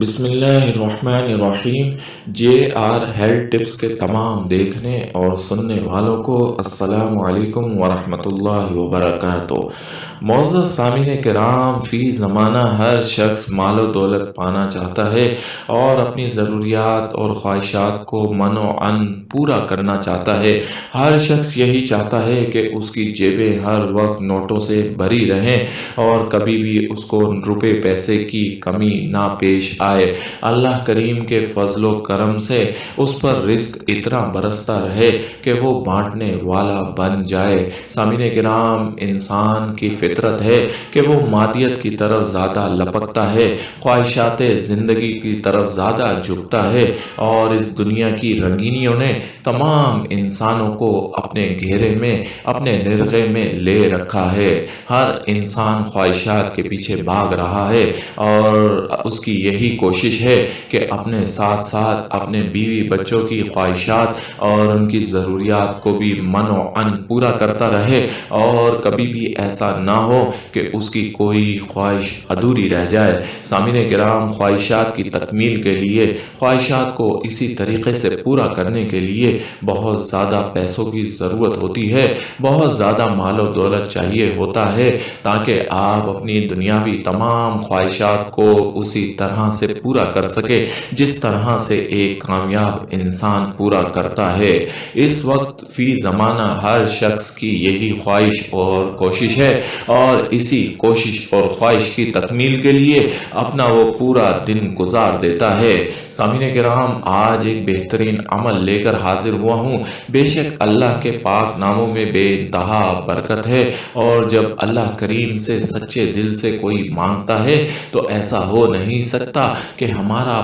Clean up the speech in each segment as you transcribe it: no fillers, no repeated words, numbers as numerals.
بسم اللہ الرحمن الرحیم۔ جے آر ہیلتھ ٹپس کے تمام دیکھنے اور سننے والوں کو السلام علیکم ورحمۃ اللہ وبرکاتہ۔ معزز سامعین کرام، فی زمانہ ہر شخص مال و دولت پانا چاہتا ہے اور اپنی ضروریات اور خواہشات کو منوعاً پورا کرنا چاہتا ہے۔ ہر شخص یہی چاہتا ہے کہ اس کی جیبیں ہر وقت نوٹوں سے بھری رہیں اور کبھی بھی اس کو روپے پیسے کی کمی نہ پیش آئے۔ اللہ کریم کے فضل و کرم سے اس پر رزق اتنا برستا رہے کہ وہ بانٹنے والا بن جائے۔ سامعین کرام، انسان کی فطرت ہے کہ وہ مادیت کی طرف زیادہ لپکتا ہے، خواہشات زندگی کی طرف زیادہ جھکتا ہے، اور اس دنیا کی رنگینیوں نے تمام انسانوں کو اپنے گھیرے میں، اپنے نرغے میں لے رکھا ہے۔ ہر انسان خواہشات کے پیچھے بھاگ رہا ہے اور اس کی یہی کوشش ہے کہ اپنے ساتھ ساتھ اپنے بیوی بچوں کی خواہشات اور ان کی ضروریات کو بھی منوعاً پورا کرتا رہے، اور کبھی بھی ایسا نہ ہو کہ اس کی کوئی خواہش ادھوری رہ جائے۔ سامعین کرام، خواہشات کی تکمیل کے لیے، خواہشات کو اسی طریقے سے پورا کرنے کے لیے بہت زیادہ پیسوں کی ضرورت ہوتی ہے، بہت زیادہ مال و دولت چاہیے ہوتا ہے تاکہ آپ اپنی دنیاوی تمام خواہشات کو اسی طرح سے پورا کر سکے جس طرح سے ایک کامیاب انسان پورا کرتا ہے۔ اس وقت فی زمانہ ہر شخص کی یہی خواہش اور کوشش ہے، اور اسی کوشش اور خواہش کی تکمیل کے لیے اپنا وہ پورا دن گزار دیتا ہے۔ سامعین کرام، آج ایک بہترین عمل لے کر حاضر ہوا ہوں۔ بے شک اللہ کے پاک ناموں میں بے انتہا برکت ہے، اور جب اللہ کریم سے سچے دل سے کوئی مانگتا ہے تو ایسا ہو نہیں سکتا کہ ہمارا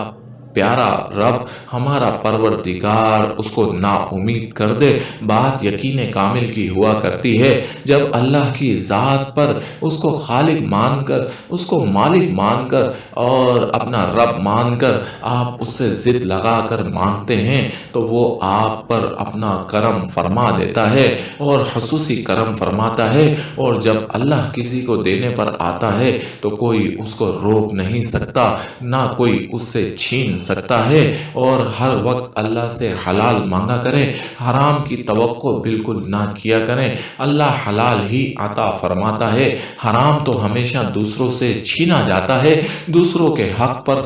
پیارا رب، ہمارا پروردگار اس کو نا امید کر دے۔ بات یقین کامل کی ہوا کرتی ہے جب اللہ کی ذات پر اس کو خالق مان کر، اس کو مالک مان کر اور اپنا رب مان کر آپ اس سے ضد لگا کر مانگتے ہیں تو وہ آپ پر اپنا کرم فرما دیتا ہے اور خصوصی کرم فرماتا ہے، اور جب اللہ کسی کو دینے پر آتا ہے تو کوئی اس کو روک نہیں سکتا، نہ کوئی اس سے چھین سکتا ہے۔ اور ہر وقت اللہ سے حلال مانگا کریں، حرام کی توقع بالکل نہ کیا کریں۔ اللہ حلال ہی عطا فرماتا ہے، حرام تو ہمیشہ دوسروں سے چھینا جاتا ہے، دوسروں کے حق پر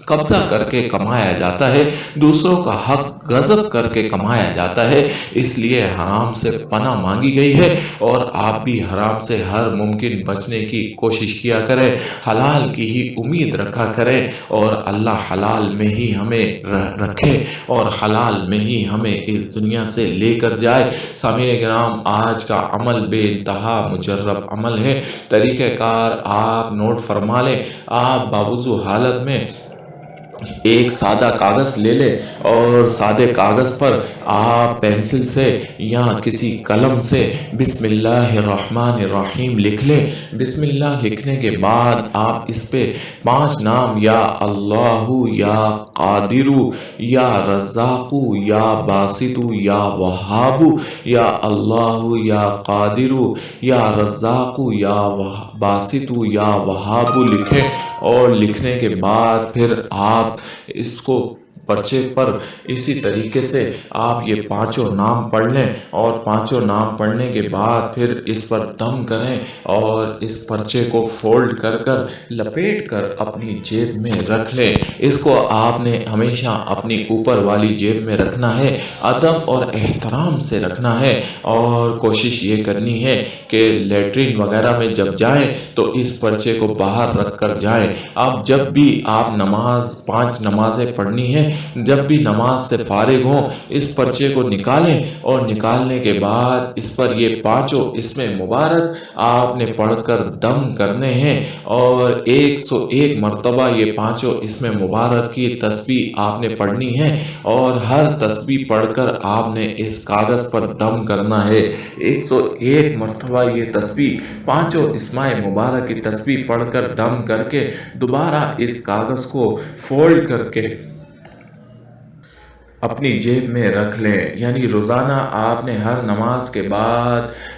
قبضہ کر کے کمایا جاتا ہے، دوسروں کا حق غصب کر کے کمایا جاتا ہے۔ اس لیے حرام سے پناہ مانگی گئی ہے، اور آپ بھی حرام سے ہر ممکن بچنے کی کوشش کیا کریں، حلال کی ہی امید رکھا کریں، اور اللہ حلال میں ہی ہمیں رکھے اور حلال میں ہی ہمیں اس دنیا سے لے کر جائے۔ سامعین کرام، آج کا عمل بے انتہا مجرب عمل ہے۔ طریقہ کار آپ نوٹ فرما لیں۔ آپ باوضو حالت میں ایک سادہ کاغذ لے لیں، اور سادے کاغذ پر آپ پینسل سے یا کسی قلم سے بسم اللہ الرحمن الرحیم لکھ لیں۔ بسم اللہ لکھنے کے بعد آپ اس پہ 5 نام، یا اللہ، یا قادر، یا رزاق، یا باسط، یا وہاب، یا اللہ، یا قادر، یا رزاق، یا باسط، یا وہاب لکھیں، اور لکھنے کے بعد پھر آپ اس کو پرچے پر اسی طریقے سے آپ یہ 5 نام پڑھ لیں، اور 5 نام پڑھنے کے بعد پھر اس پر دم کریں، اور اس پرچے کو فولڈ کر کر لپیٹ کر اپنی جیب میں رکھ لیں۔ اس کو آپ نے ہمیشہ اپنی اوپر والی جیب میں رکھنا ہے، ادب اور احترام سے رکھنا ہے، اور کوشش یہ کرنی ہے کہ لیٹرین وغیرہ میں جب جائیں تو اس پرچے کو باہر رکھ کر جائیں۔ اب جب بھی آپ 5 نمازیں پڑھنی ہیں، جب بھی نماز سے فارغ ہوں، اس پرچے کو نکالیں، اور نکالنے کے بعد اس پر یہ 5 اسم مبارک آپ نے پڑھ کر دم کرنے ہیں، اور 101 مرتبہ یہ 5 اسم مبارک کی تسبیح آپ نے پڑھنی ہے، اور ہر تسبیح پڑھ کر آپ نے اس کاغذ پر دم کرنا ہے۔ 101 مرتبہ یہ تسبیح، 5 اسماء مبارک کی تسبیح پڑھ کر دم کر کے دوبارہ اس کاغذ کو فولڈ کر کے اپنی جیب میں رکھ لیں۔ یعنی روزانہ آپ نے ہر نماز کے بعد